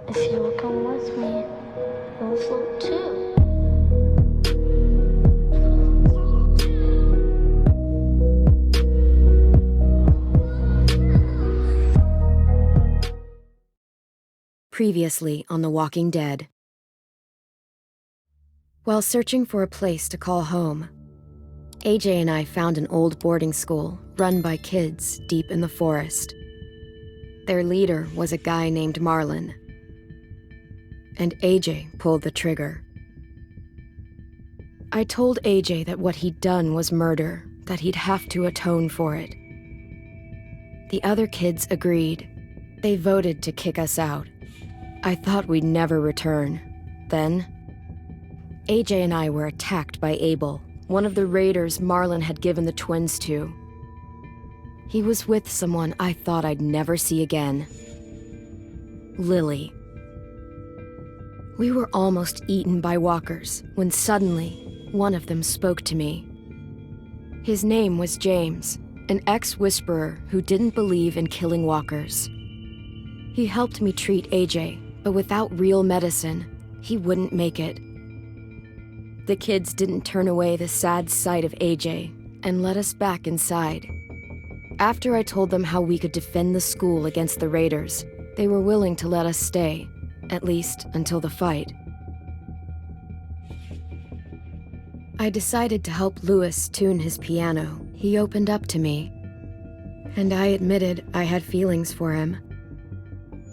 If you will come with me, you'll float too. Previously on The Walking Dead. While searching for a place to call home, AJ and I found an old boarding school run by kids deep in the forest. Their leader was a guy named Marlon, and AJ pulled the trigger. I told AJ that what he'd done was murder, that he'd have to atone for it. The other kids agreed. They voted to kick us out. I thought we'd never return. Then, AJ and I were attacked by Abel, one of the raiders Marlon had given the twins to. He was with someone I thought I'd never see again. Lily. We were almost eaten by walkers when suddenly one of them spoke to me. His name was James, an ex-whisperer who didn't believe in killing walkers. He helped me treat AJ, but without real medicine, he wouldn't make it. The kids didn't turn away the sad sight of AJ and let us back inside. After I told them how we could defend the school against the raiders, they were willing to let us stay, at least until the fight. I decided to help Louis tune his piano. He opened up to me, and I admitted I had feelings for him.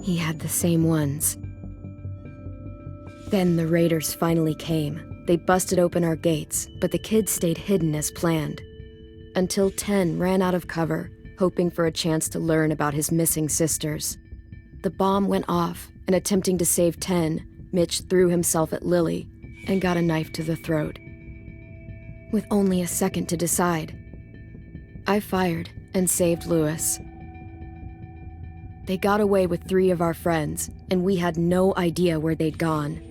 He had the same ones. Then the raiders finally came. They busted open our gates, but the kids stayed hidden as planned. Until 10 ran out of cover, hoping for a chance to learn about his missing sisters. The bomb went off, and attempting to save 10, Mitch threw himself at Lily and got a knife to the throat. With only a second to decide, I fired and saved Louis. They got away with 3 of our friends, and we had no idea where they'd gone.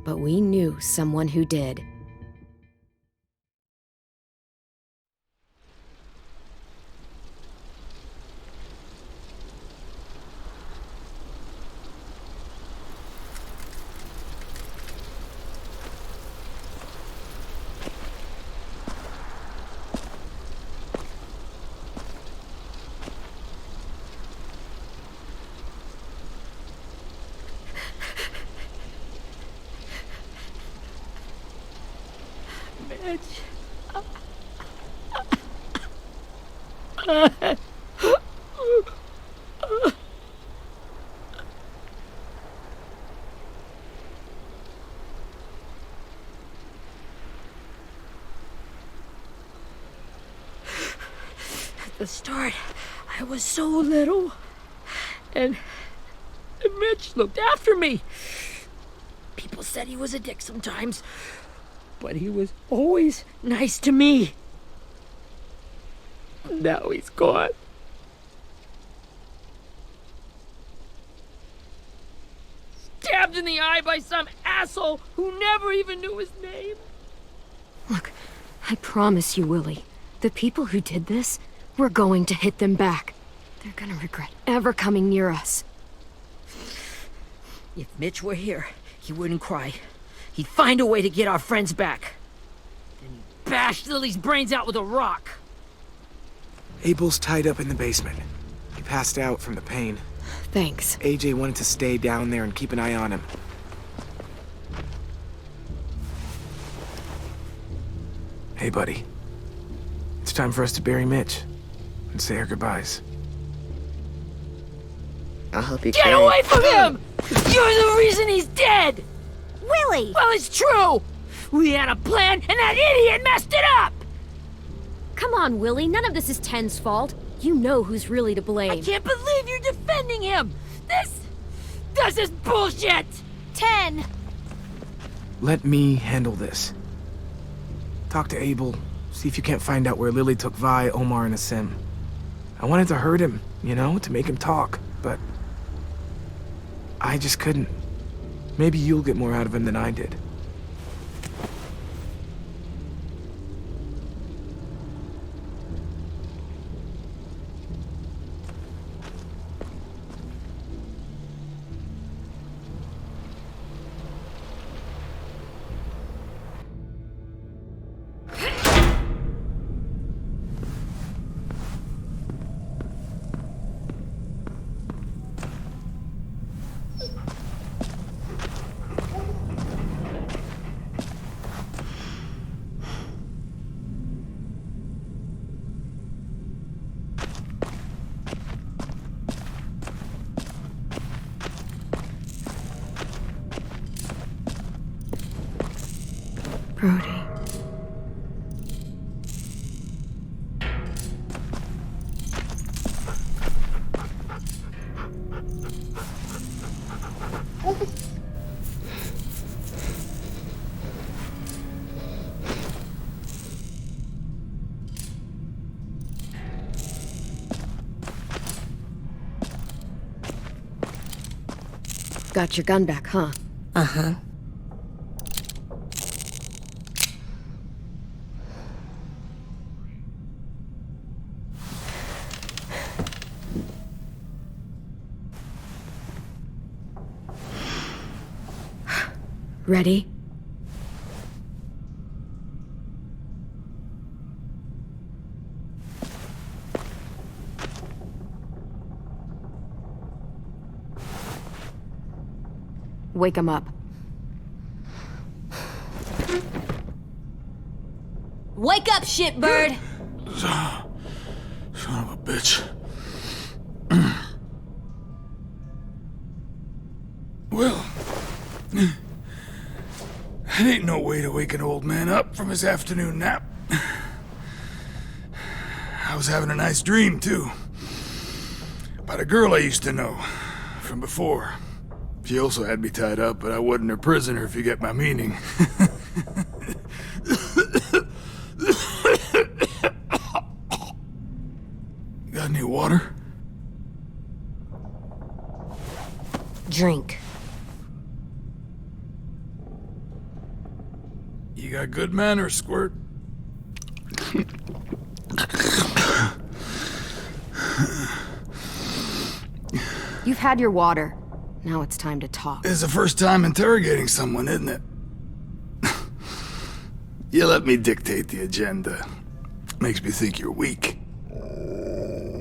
But we knew someone who did. At the start, I was so little, and Mitch looked after me. People said he was a dick sometimes, but he was always nice to me. Now he's gone. Stabbed in the eye by some asshole who never even knew his name. Look, I promise you, Willie, the people who did this, we're going to hit them back. They're gonna regret ever coming near us. If Mitch were here, he wouldn't cry. He'd find a way to get our friends back. Then he'd bash Lily's brains out with a rock. Abel's tied up in the basement. He passed out from the pain. Thanks. AJ wanted to stay down there and keep an eye on him. Hey, buddy. It's time for us to bury Mitch and say our goodbyes. I'll help you Get carry. away from him! You're the reason he's dead! Willie! Well, it's true! We had a plan, and that idiot messed it up! Come on, Willie, none of this is Ten's fault. You know who's really to blame. I can't believe you're defending him! This is bullshit! 10! Let me handle this. Talk to Abel, see if you can't find out where Lily took Vi, Omar, and Asim. I wanted to hurt him, you know, to make him talk, but I just couldn't. Maybe you'll get more out of him than I did. Brody. Got your gun back, huh? Uh-huh. Ready? Wake him up. Wake up, shitbird! Son of a bitch. Well, that ain't no way to wake an old man up from his afternoon nap. I was having a nice dream, too. About a girl I used to know from before. She also had me tied up, but I wasn't her prisoner, if you get my meaning. Got any water? Drink. You got good manners, Squirt. You've had your water. Now it's time to talk. It's the first time interrogating someone, isn't it? You let me dictate the agenda. Makes me think you're weak.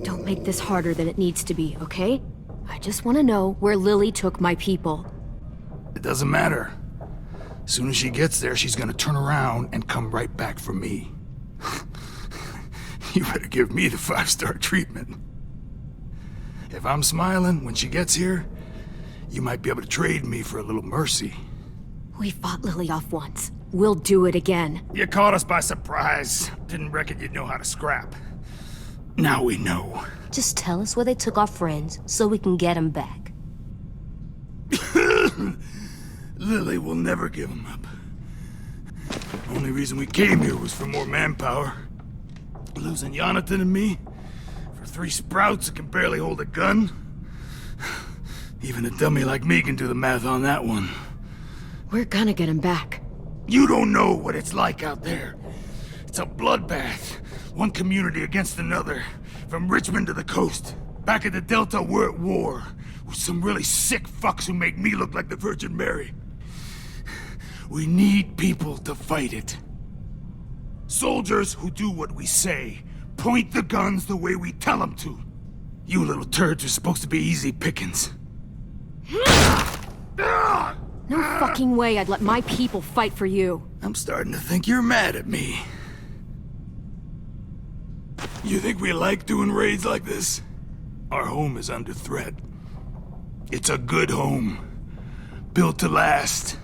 Don't make this harder than it needs to be, okay? I just want to know where Lily took my people. It doesn't matter. As soon as she gets there, she's gonna turn around and come right back for me. You better give me the 5-star treatment. If I'm smiling when she gets here, you might be able to trade me for a little mercy. We fought Lily off once. We'll do it again. You caught us by surprise. Didn't reckon you'd know how to scrap. Now we know. Just tell us where they took our friends so we can get them back. Lily will never give them up. Only reason we came here was for more manpower. Losing Jonathan and me for 3 sprouts that can barely hold a gun. Even a dummy like me can do the math on that one. We're gonna get him back. You don't know what it's like out there. It's a bloodbath. One community against another. From Richmond to the coast. Back at the Delta, we're at war. With some really sick fucks who make me look like the Virgin Mary. We need people to fight it. Soldiers who do what we say. Point the guns the way we tell them to. You little turds are supposed to be easy pickings. No fucking way I'd let my people fight for you. I'm starting to think you're mad at me. You think we like doing raids like this? Our home is under threat. It's a good home. Built to last.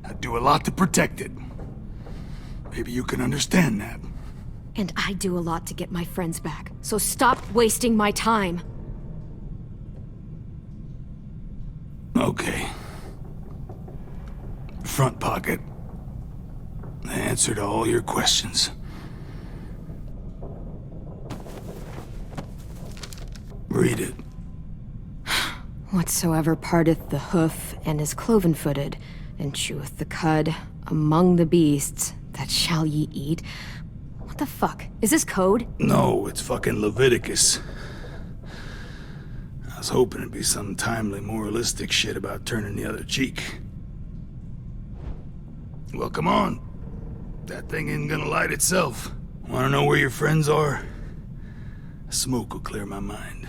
I'd do a lot to protect it. Maybe you can understand that. And I do a lot to get my friends back. So stop wasting my time. Okay. Front pocket. The answer to all your questions. Read it. Whatsoever parteth the hoof and is cloven-footed, and cheweth the cud, among the beasts, that shall ye eat. What the fuck? Is this code? No, it's fucking Leviticus. I was hoping it'd be some timely, moralistic shit about turning the other cheek. Well, come on. That thing isn't gonna light itself. Wanna know where your friends are? Smoke will clear my mind.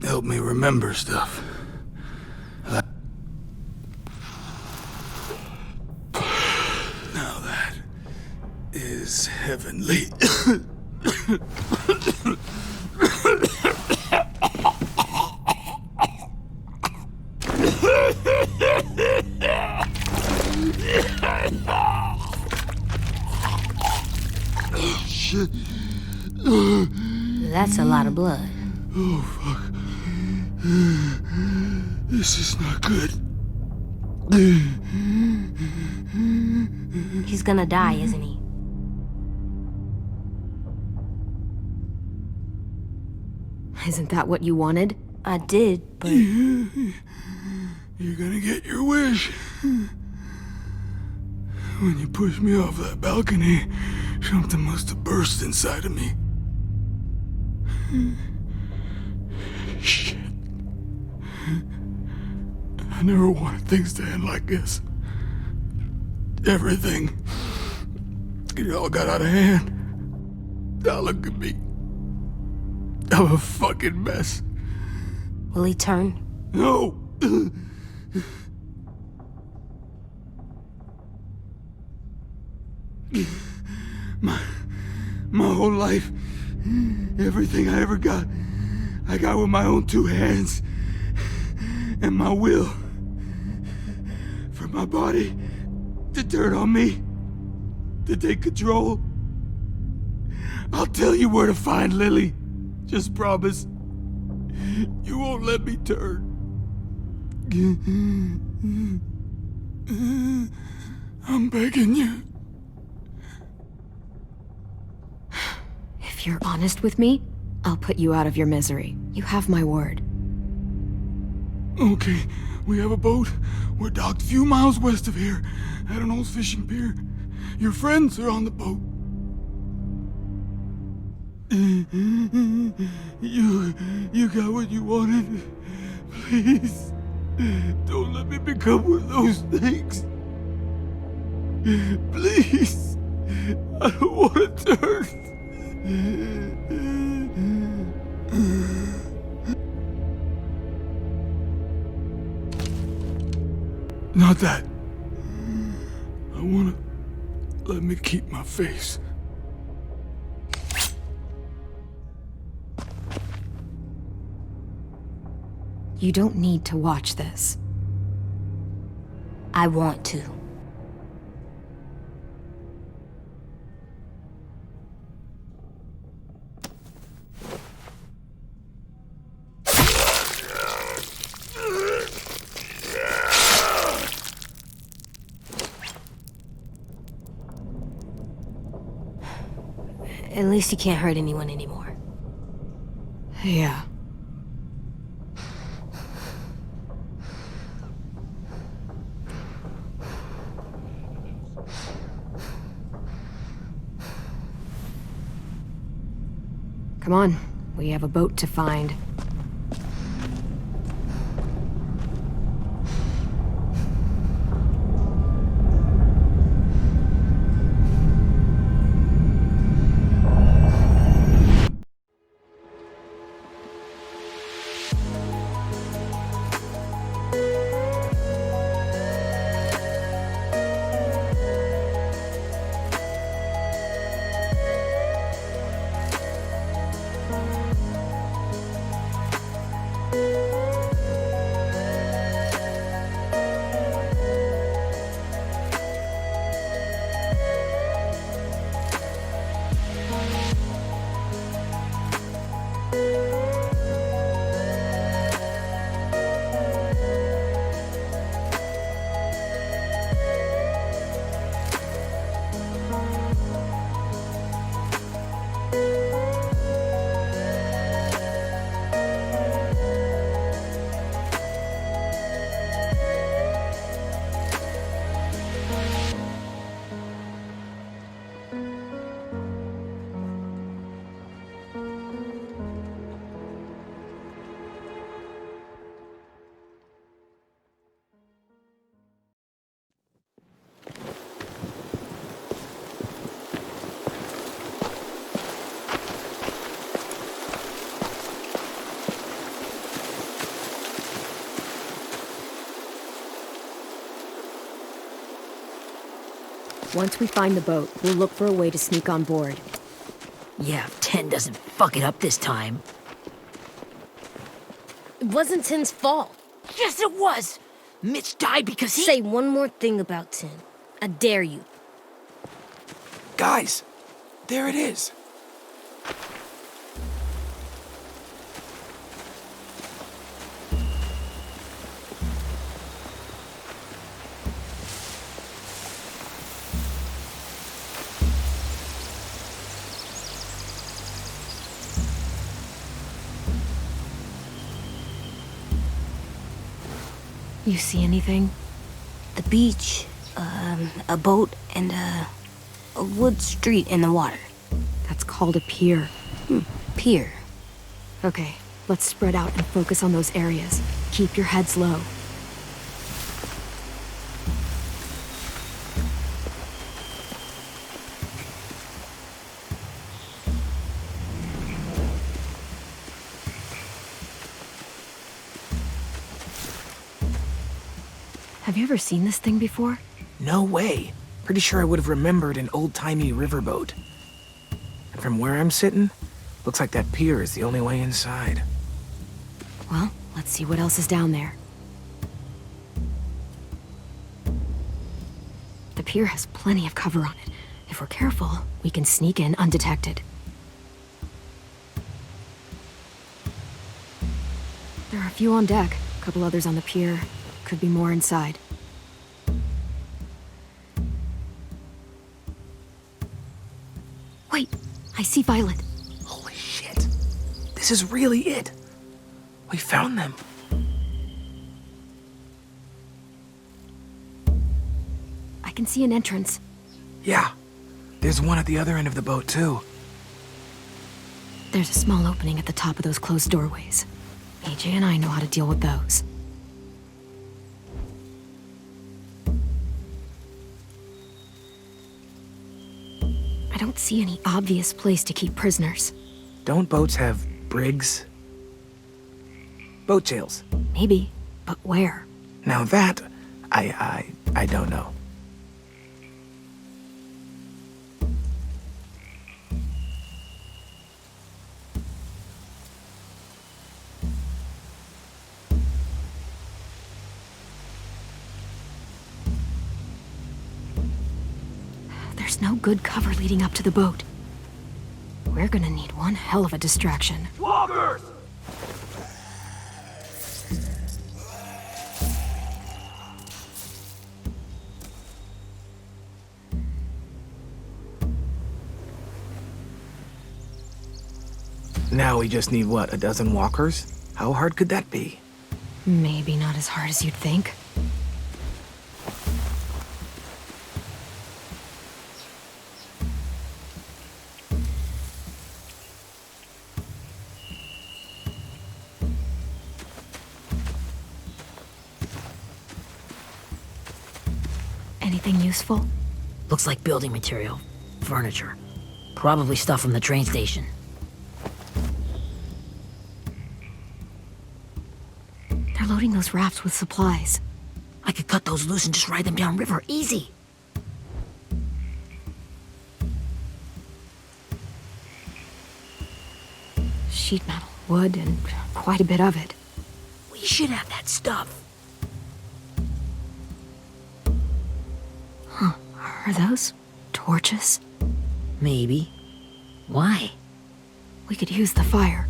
Help me remember stuff. Now that is heavenly. That's a lot of blood. Oh, fuck. This is not good. He's gonna die, isn't he? Isn't that what you wanted? I did, but... You're gonna get your wish. When you pushed me off that balcony, something must have burst inside of me. Shit. I never wanted things to end like this. Everything. It all got out of hand. Now look at me. I'm a fucking mess. Will he turn? No! My whole life, everything I ever got, I got with my own two hands and my will. For my body to turn on me, to take control. I'll tell you where to find Lily. Just promise. You won't let me turn. I'm begging you. If you're honest with me, I'll put you out of your misery. You have my word. Okay, we have a boat. We're docked a few miles west of here, at an old fishing pier. Your friends are on the boat. You got what you wanted. Please, don't let me become one of those things. Please, I don't want to turn. Not that. I want to let me keep my face. You don't need to watch this. I want to. At least he can't hurt anyone anymore. Yeah. Come on, we have a boat to find. Once we find the boat, we'll look for a way to sneak on board. Yeah, if 10 doesn't fuck it up this time. It wasn't Tin's fault. Yes, it was! Mitch died because he— Say one more thing about Tin. I dare you. Guys, there it is. You see anything? The beach, a boat, and a wood street in the water. That's called a pier. Pier. Okay, let's spread out and focus on those areas. Keep your heads low. Have you ever seen this thing before? No way. Pretty sure I would have remembered an old-timey riverboat. And from where I'm sitting, looks like that pier is the only way inside. Well, let's see what else is down there. The pier has plenty of cover on it. If we're careful, we can sneak in undetected. There are a few on deck, a couple others on the pier. Could be more inside. Wait, I see Violet. Holy shit. This is really it. We found them. I can see an entrance. Yeah. There's one at the other end of the boat, too. There's a small opening at the top of those closed doorways. AJ and I know how to deal with those. I don't see any obvious place to keep prisoners. Don't boats have brigs? Boat jails. Maybe, but where? Now that, I don't know. There's no good cover leading up to the boat. We're gonna need one hell of a distraction. Walkers! Now we just need, what, a dozen walkers? How hard could that be? Maybe not as hard as you'd think. Anything useful? Looks like building material. Furniture. Probably stuff from the train station. They're loading those rafts with supplies. I could cut those loose and just ride them downriver. Easy. Sheet metal, wood, and quite a bit of it. We should have that stuff. Huh. Are those torches? Maybe. Why? We could use the fire.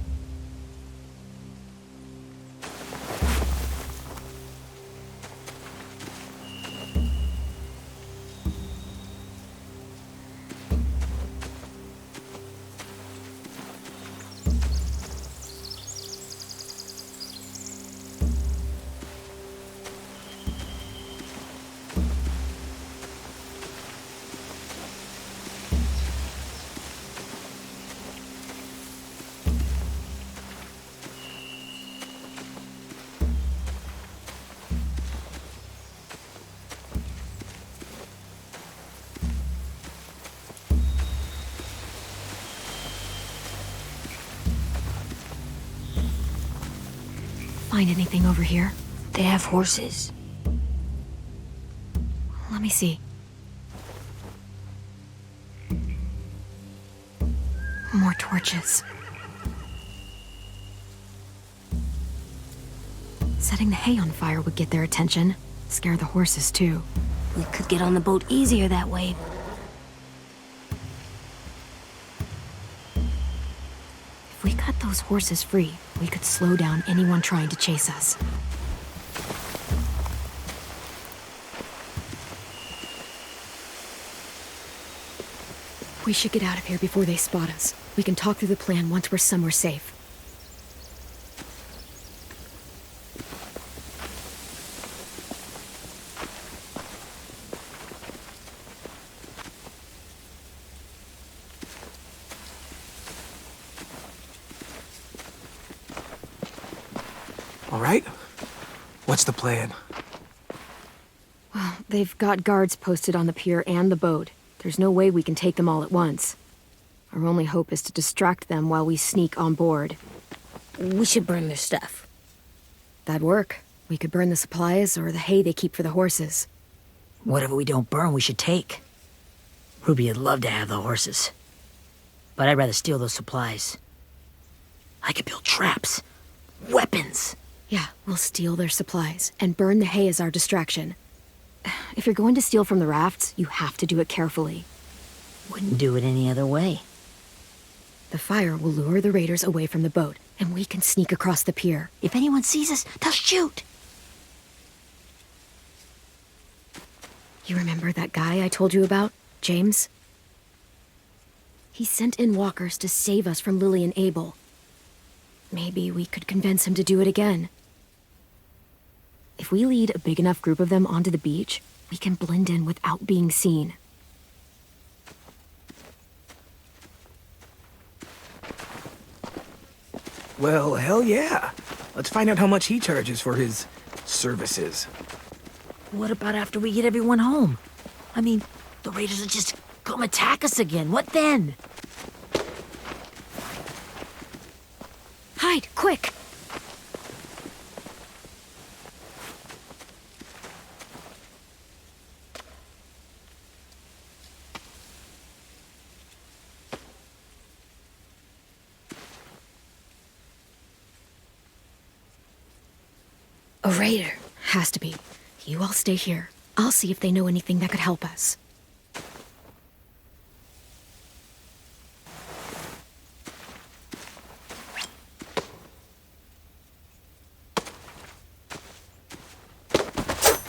Find anything over here? They have horses. Let me see. More torches. Setting the hay on fire would get their attention. Scare the horses, too. We could get on the boat easier that way. If we cut those horses free, we could slow down anyone trying to chase us. We should get out of here before they spot us. We can talk through the plan once we're somewhere safe. All right? What's the plan? Well, they've got guards posted on the pier and the boat. There's no way we can take them all at once. Our only hope is to distract them while we sneak on board. We should burn their stuff. That'd work. We could burn the supplies or the hay they keep for the horses. Whatever we don't burn, we should take. Ruby would love to have the horses. But I'd rather steal those supplies. I could build traps. Weapons. Yeah, we'll steal their supplies and burn the hay as our distraction. If you're going to steal from the rafts, you have to do it carefully. Wouldn't do it any other way. The fire will lure the raiders away from the boat, and we can sneak across the pier. If anyone sees us, they'll shoot. You remember that guy I told you about, James? He sent in walkers to save us from Lily and Abel. Maybe we could convince him to do it again. If we lead a big enough group of them onto the beach, we can blend in without being seen. Well, hell yeah. Let's find out how much he charges for his services. What about after we get everyone home? I mean, the raiders will just come attack us again. What then? Hide, quick! A raider. Has to be. You all stay here. I'll see if they know anything that could help us.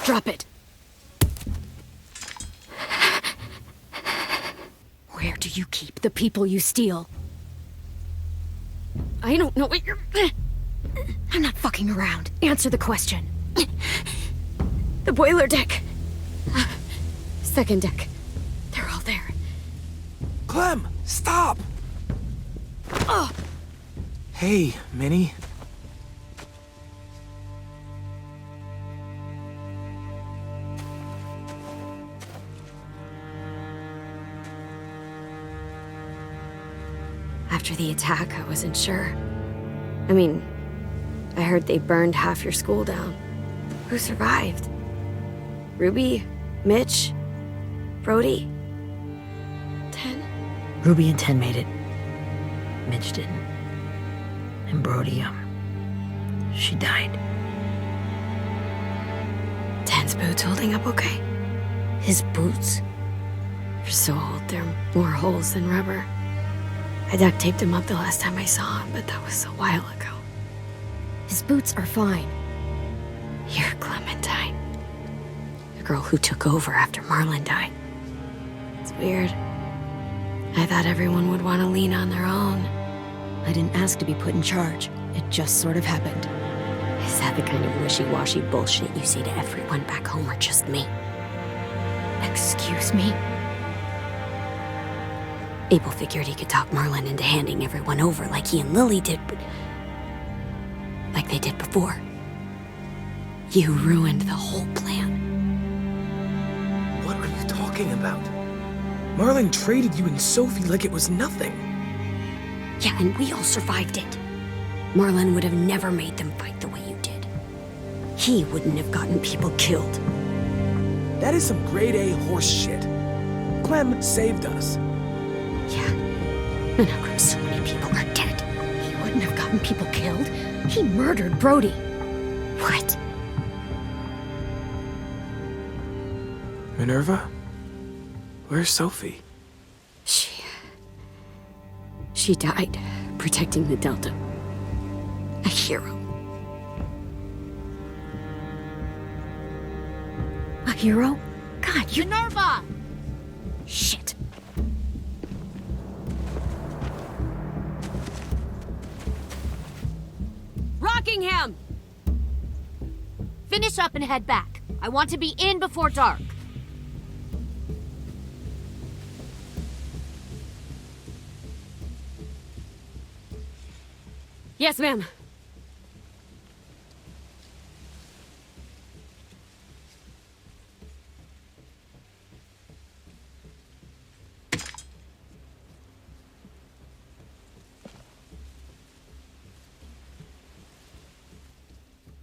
Drop it. Where do you keep the people you steal? I don't know what you're... I'm not fucking around. Answer the question. The boiler deck. Second deck. They're all there. Clem, stop! Oh! Hey, Minnie. After the attack, I wasn't sure. I mean, I heard they burned half your school down. Who survived? Ruby? Mitch? Brody? 10? Ruby and 10 made it. Mitch didn't. And Brody, she died. 10's boots holding up okay? His boots? They're so old, there are more holes than rubber. I duct taped him up the last time I saw him, but that was a while ago. His boots are fine. You're Clementine. The girl who took over after Marlon died. It's weird. I thought everyone would want to lean on their own. I didn't ask to be put in charge. It just sort of happened. Is that the kind of wishy-washy bullshit you say to everyone back home or just me? Excuse me? Abel figured he could talk Marlon into handing everyone over like he and Lily did, but... like they did before. You ruined the whole plan. What are you talking about? Marlon traded you and Sophie like it was nothing. Yeah, and we all survived it. Marlon would have never made them fight the way you did. He wouldn't have gotten people killed. That is some grade A horse shit. Clem saved us. Yeah, and how come so many people are dead? He wouldn't have gotten people killed. He murdered Brody. What? Minerva? Where's Sophie? She died protecting the Delta. A hero. A hero? God, you... Minerva! Shit. Rockingham! Finish up and head back. I want to be in before dark. Yes, ma'am.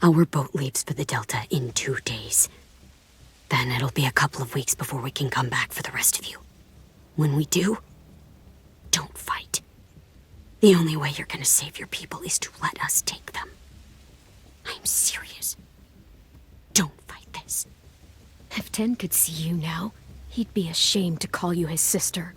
Our boat leaves for the Delta in 2 days. Then it'll be a couple of weeks before we can come back for the rest of you. When we do, don't fight. The only way you're gonna save your people is to let us take them. I'm serious. Don't fight this. If Tin could see you now, he'd be ashamed to call you his sister.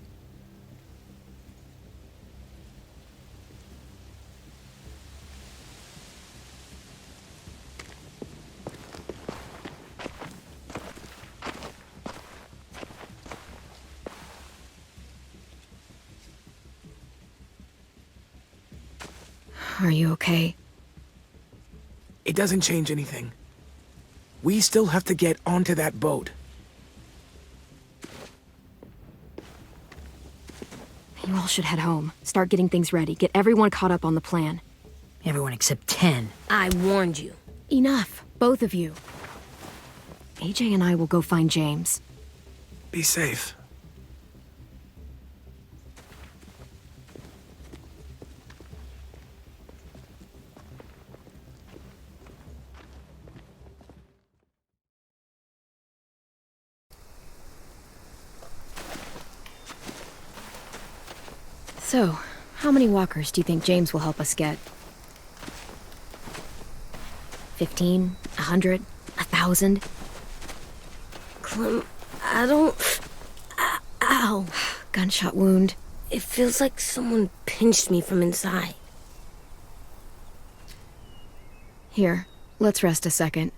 Are you okay? It doesn't change anything. We still have to get onto that boat. You all should head home. Start getting things ready. Get everyone caught up on the plan. Everyone except 10. I warned you. Enough, both of you. AJ and I will go find James. Be safe. So, how many walkers do you think James will help us get? 15? 100? 1,000? Clem, I don't... Ow. Gunshot wound. It feels like someone pinched me from inside. Here, let's rest a second.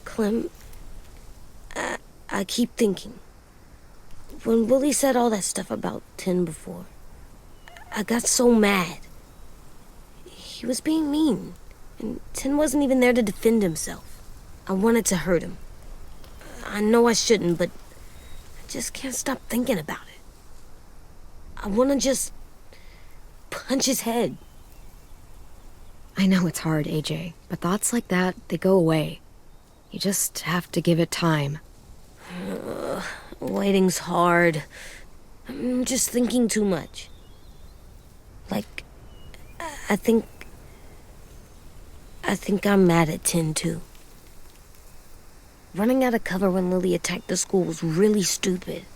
Clem, I keep thinking. When Willie said all that stuff about Tin before, I got so mad. He was being mean, and Tin wasn't even there to defend himself. I wanted to hurt him. I know I shouldn't, but I just can't stop thinking about it. I want to just punch his head. I know it's hard, AJ, but thoughts like that, they go away. You just have to give it time. Waiting's hard. I'm just thinking too much. Like, I think I'm mad at Tin, too. Running out of cover when Lily attacked the school was really stupid.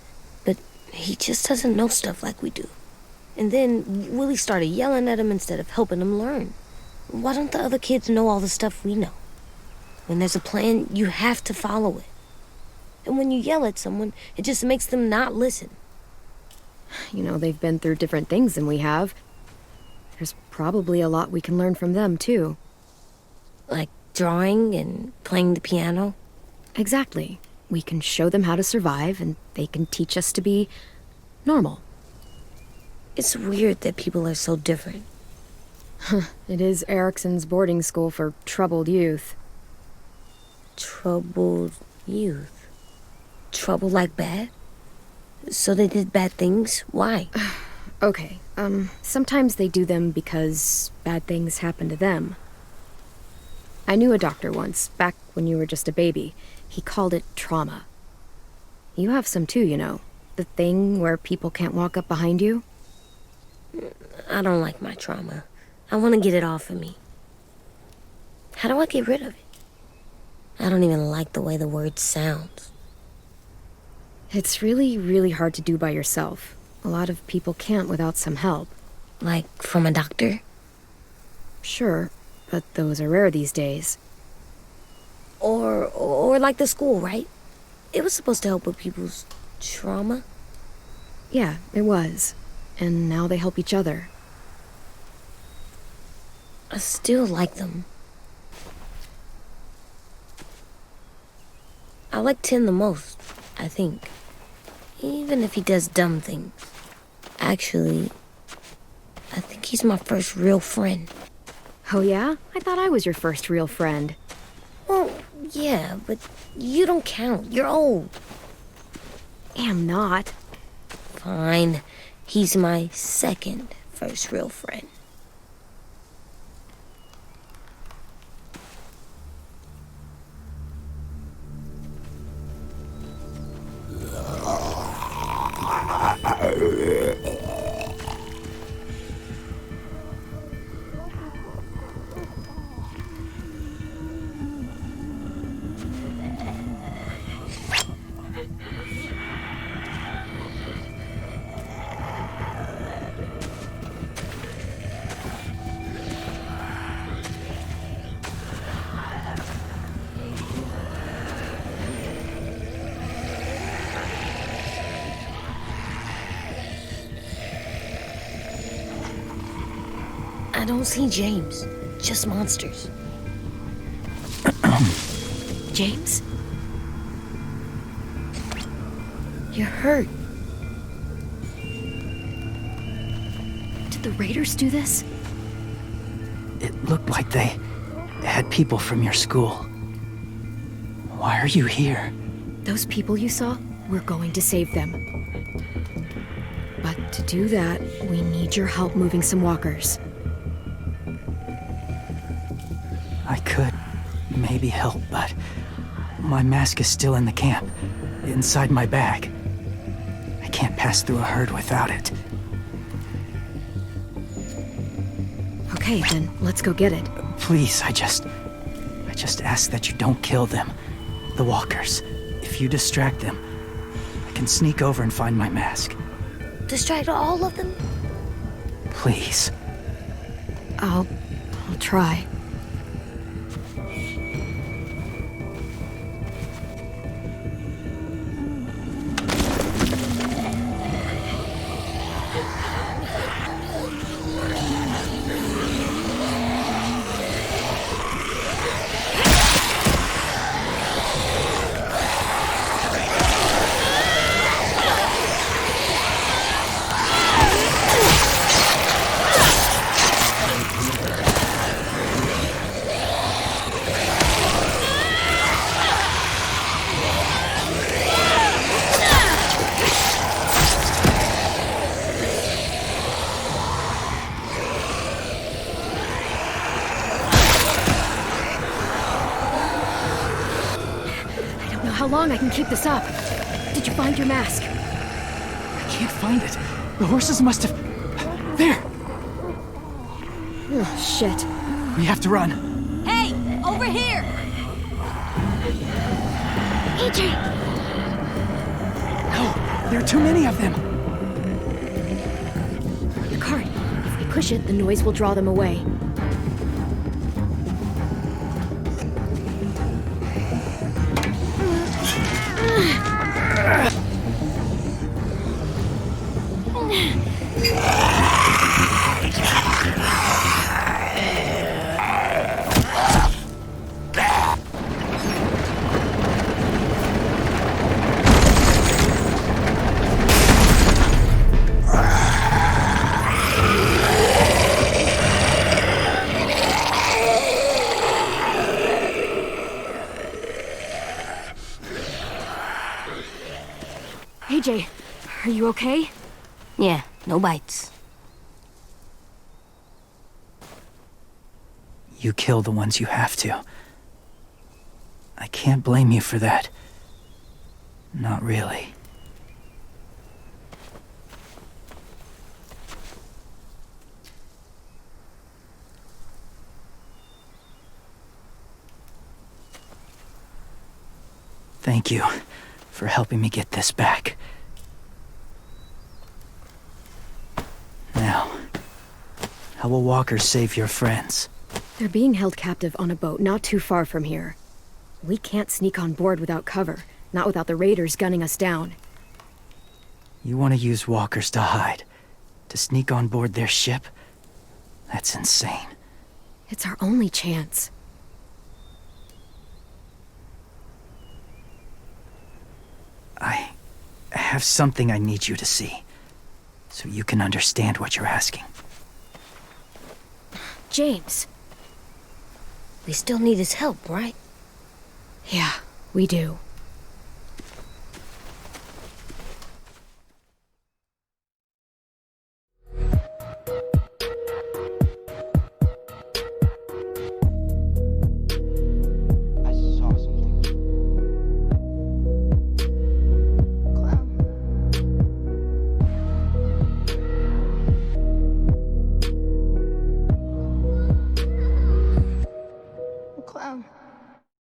But he just doesn't know stuff like we do. And then Willie started yelling at him instead of helping him learn. Why don't the other kids know all the stuff we know? When there's a plan, you have to follow it. And when you yell at someone, it just makes them not listen. You know, they've been through different things than we have. There's probably a lot we can learn from them, too. Like drawing and playing the piano? Exactly. We can show them how to survive, and they can teach us to be normal. It's weird that people are so different. It is Erickson's boarding school for troubled youth. Troubled youth? Trouble like bad? So they did bad things? Why? Okay, sometimes they do them because bad things happen to them. I knew a doctor once, back when you were just a baby. He called it trauma. You have some too, you know. The thing where people can't walk up behind you. I don't like my trauma. I want to get it off of me. How do I get rid of it? I don't even like the way the word sounds. It's really, really hard to do by yourself. A lot of people can't without some help. Like from a doctor? Sure, but those are rare these days. Or like the school, right? It was supposed to help with people's trauma. Yeah, it was. And now they help each other. I still like them. I like Tin the most, I think. Even if he does dumb things. Actually, I think he's my first real friend. Oh yeah? I thought I was your first real friend. Well, yeah, but you don't count. You're old. Am not. Fine. He's my second first real friend. don't see James, just monsters. James? You're hurt. Did the raiders do this? It looked like they had people from your school. Why are you here? Those people you saw? We're going to save them. But to do that, we need your help moving some walkers. I could maybe help, but my mask is still in the camp, inside my bag. I can't pass through a herd without it. Okay, then let's go get it. Please, I just ask that you don't kill them. The walkers. If you distract them, I can sneak over and find my mask. Distract all of them? Please. I'll try. How long I can keep this up? Did you find your mask? I can't find it. The horses must have... There! Oh, shit. We have to run. Hey, over here! AJ! No, there are too many of them. The cart. If we push it, the noise will draw them away. AJ, are you okay? Yeah, no bites. You kill the ones you have to. I can't blame you for that. Not really. Thank you for helping me get this back. Now, how will walkers save your friends? They're being held captive on a boat not too far from here. We can't sneak on board without cover, not without the raiders gunning us down. You want to use walkers to hide? To sneak on board their ship? That's insane. It's our only chance. I have something I need you to see, so you can understand what you're asking. James. We still need his help, right? Yeah, we do.